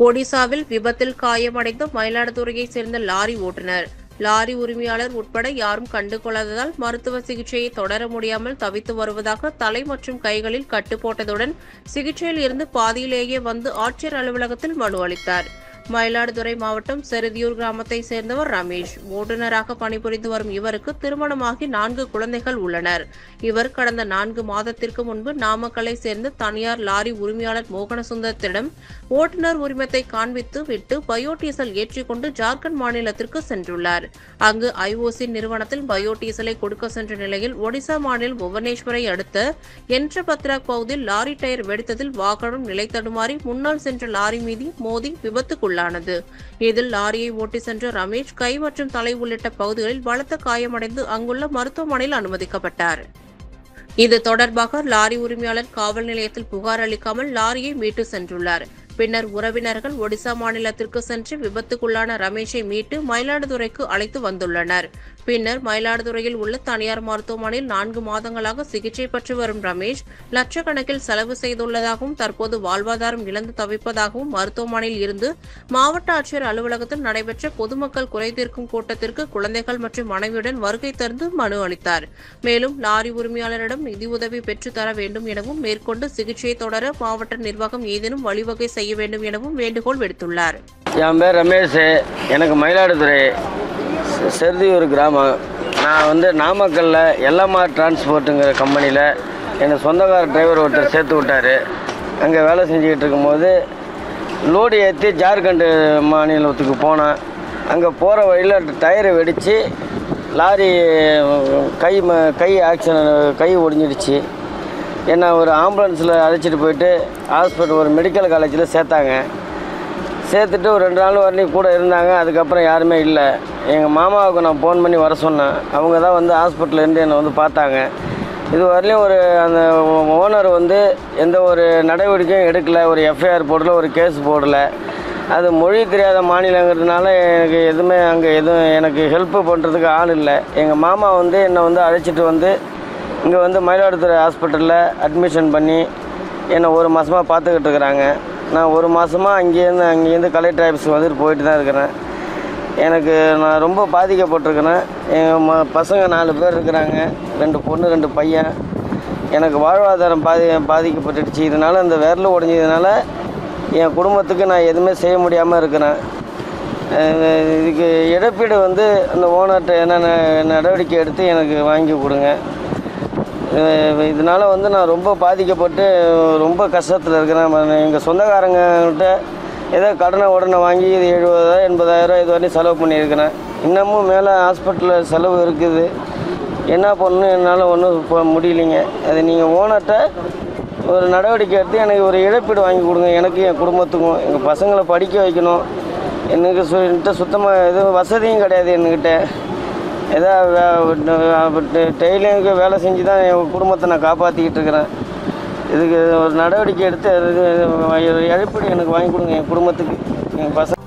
ஒடிசாவில் விபத்தில் காயமடைந்த மயிலாடுதுறையைச் சேர்ந்த லாரி ஓட்டுநர். லாரி உரிமையாளர் உட்பட யாரும் கண்டுகொள்ளாததால் மருத்துவ சிகிச்சையை தொடர முடியாமல் தவித்து வருவதாக தலை மற்றும் கைகளில் கட்டு போட்டதுடன் சிகிச்சையில் இருந்து பாதியிலேயே வந்து ஆட்சியர் அலுவலகத்தில் மனு அளித்தார். மயிலாடுதுறை மாவட்டம் செருதியூர் கிராமத்தைச் சேர்ந்தவர் ரமேஷ். ஓட்டுநராக பணிபுரிந்து வரும் இவருக்கு திருமணமாகி 4 குழந்தைகள் உள்ளனர். இவர் கடந்த 4 மாதத்திற்கு முன்பு நாமக்கலை சேர்ந்த தனியார் லாரி உரிமையாளர் மோகனசுந்தரத்திடம் ஓட்டுநர் உரிமத்தை காண்பித்து விட்டு பயோடீசல் ஏற்றிக்கொண்டு ஜார்க்கண்ட் மாநிலத்திற்கு சென்றுள்ளார். அங்கு ஐஓசி நிறுவனத்தில் பயோடீசலை கொடுக்க சென்ற நிலையில் ஒடிசா மாநிலம் புவனேஸ்வரை அடுத்த என்ட்ரபத்ராக் பகுதியில் லாரி டயர் வெடித்ததில் வாகனம் நிலை தடுமாறி முன்னால் சென்ற லாரி மீது மோதி விபத்துக்குள்ளானது. இதில் லாரியை ஓட்டி சென்ற ரமேஷ் கை மற்றும் தலை உள்ளிட்ட பகுதிகளில் பலத்த காயமடைந்து அங்குள்ள மருத்துவமனையில் அனுமதிக்கப்பட்டார். இது தொடர்பாக லாரி உரிமையாளர் காவல் நிலையத்தில் புகார் அளிக்காமல் லாரியை மீட்டு சென்றுள்ளார். பின்னர் உறவினர்கள் ஒடிசா மாநிலத்திற்கு சென்று விபத்துக்குள்ளான ரமேஷை மீட்டு மயிலாடுதுறைக்கு அழைத்து வந்துள்ளனர். பின்னர் மயிலாடுதுறையில் உள்ள தனியார் மருத்துவமனையில் 4 மாதங்களாக சிகிச்சை பெற்று வரும் ரமேஷ் லட்சக்கணக்கில் செலவு செய்துள்ளதாகவும் தற்போது வாழ்வாதாரம் இழந்து தவிப்பதாகவும் மருத்துவமனையில் இருந்து மாவட்ட ஆட்சியர் அலுவலகத்தில் நடைபெற்ற பொதுமக்கள் குறைதீர்க்கும் கூட்டத்திற்கு குழந்தைகள் மற்றும் மனைவியுடன் வருகை தந்து மனு அளித்தார். மேலும் லாரி உரிமையாளரிடம் நிதியுதவி பெற்று தர வேண்டும் எனவும் மேற்கொண்டு சிகிச்சையை தொடர மாவட்ட நிர்வாகம் ஏதேனும் வழிவகை செய்ய வேண்டும் எனவும் வேண்டுகோள் விடுத்துள்ளார். என் பேர் ரமேஷ். எனக்கு மயிலாடுதுறை செருதியூர் கிராமம். நான் நாமக்கல்ல எல்எம்ஆர் டிரான்ஸ்போர்ட்டுங்கிற கம்பெனியில் என்னை சொந்தக்கார டிரைவர் ஒருத்தர் சேர்த்து விட்டார். அங்கே வேலை செஞ்சுக்கிட்டு இருக்கும்போது லோடு ஏற்றி ஜார்க்கண்டு மாநிலத்துக்கு போனேன். அங்கே போகிற வழியில் டயரை வெடித்து லாரி கை கை ஒடிஞ்சிடுச்சு. என்னை ஒரு ஆம்புலன்ஸில் அழைச்சிட்டு போயிட்டு ஹாஸ்பிட்டல் ஒரு மெடிக்கல் காலேஜில் சேர்த்தாங்க. சேர்த்துட்டு ஒரு 2 நாள் வரலையும் கூட இருந்தாங்க. அதுக்கப்புறம் யாருமே இல்லை. எங்கள் மாமாவுக்கு நான் ஃபோன் பண்ணி வர சொன்னேன். அவங்க தான் ஹாஸ்பிட்டலேருந்து என்னை பார்த்தாங்க. இது வரலையும் அந்த ஓனர் எந்த ஒரு நடவடிக்கையும் எடுக்கலை. ஒரு எஃப்ஐஆர் போடல, ஒரு கேஸ் போடலை. அது மொழி தெரியாத மாநிலங்கிறதுனால எனக்கு எதுவும் எனக்கு ஹெல்ப்பு பண்ணுறதுக்கு ஆள் இல்லை. எங்கள் மாமா என்னை அழைச்சிட்டு இங்கே மயிலாடுதுறை ஹாஸ்பிட்டலில் அட்மிஷன் பண்ணி என்னை 1 மாதமாக பார்த்துக்கிட்டு இருக்கிறாங்க. நான் 1 மாதமாக அங்கேருந்து கலெக்டர் ஆஃபீஸுக்கு போயிட்டு தான் இருக்கிறேன். நான் ரொம்ப பாதிக்கப்பட்டிருக்கிறேன். எங்கள் பசங்க 4 பேர் இருக்கிறாங்க. 2 பொண்ணு 2 பையன். எனக்கு வாழ்வாதாரம் பாதிக்கப்பட்டுடுச்சு. இதனால் இந்த விரல் உடைஞ்சதுனால என் குடும்பத்துக்கு நான் எதுவுமே செய்ய முடியாமல் இருக்கிறேன். இதுக்கு இழப்பீடு அந்த ஓனர்கிட்ட என்னென்ன நடவடிக்கை எடுத்து எனக்கு வாங்கி கொடுங்க. இதனால் நான் ரொம்ப பாதிக்கப்பட்டு ரொம்ப கஷ்டத்தில் இருக்கிறேன். எங்கள் சொந்தக்காரங்கள்கிட்ட ஏதோ உடனே வாங்கி இது 70,000 80,000 இது வரையும் செலவு பண்ணியிருக்கிறேன். இன்னமும் மேலே ஹாஸ்பிட்டலில் செலவு இருக்குது. என்ன பண்ணணும் என்னால் ஒன்றும் முடியலைங்க. அது நீங்கள் ஓனர்கிட்ட ஒரு நடவடிக்கை எடுத்து எனக்கு ஒரு இழப்பீடு வாங்கி கொடுங்க. எனக்கு என் குடும்பத்துக்கும் எங்கள் பசங்களை படிக்க வைக்கணும். என்கிட்ட சுத்தமாக எதுவும் வசதியும் கிடையாது. என்கிட்ட டெய்லியும் வேலை செஞ்சு தான் என் குடும்பத்தை நான் காப்பாற்றிக்கிட்டு இருக்கிறேன். இதுக்கு ஒரு நடவடிக்கை எடுத்து இழப்பீடு எனக்கு வாங்கி கொடுங்க என் குடும்பத்துக்கு, என் பசங்க.